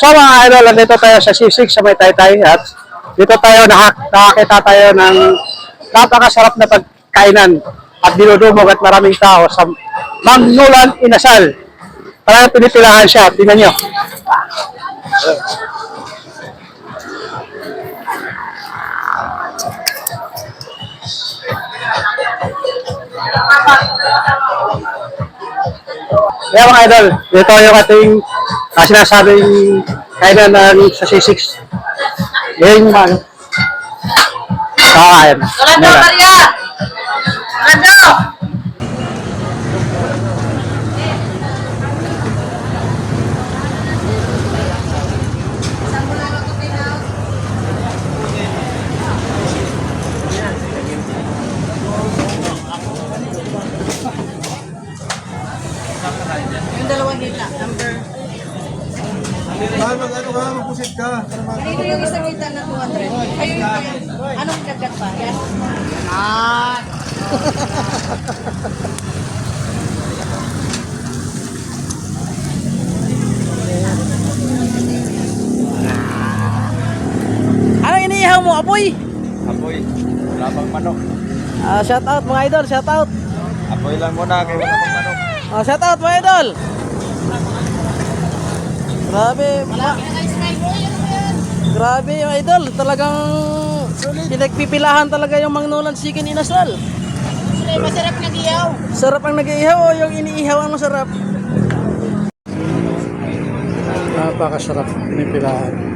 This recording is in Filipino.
So mga idol, nandito tayo sa C6 sa may Taytay at dito tayo nakakita tayo ng napakasarap na pagkainan at dinudumog at maraming tao sa Magnolan Inasal. Parang pinipilahan siya, tingnan nyo. Kaya mga idol, dito yung ating sinasabing kainan ng sa C6. Yung mga kakain. Sarado, Maria! Sarado! Yung dalawang hita, number... Mahal mag-ano ka, magpusit ka. Dito yung isang hita na 200. Ayun pa yan. Anong kagat pa? Yan. Ah! Ano iniihaw mo? Apoy? Apoy, labang manok. Shout out mga idol, shout out. Apoy lang muna, kaya wala pang manok. Shout out mga idol. Grabe, grabe yung idol. Talagang pinagpipilahan talaga yung Magnolan Chicken Inasal. Masarap na giyaw. Sarap ang nag-iihaw o yung iniihaw ang masarap? Napakasarap, pinipilahan.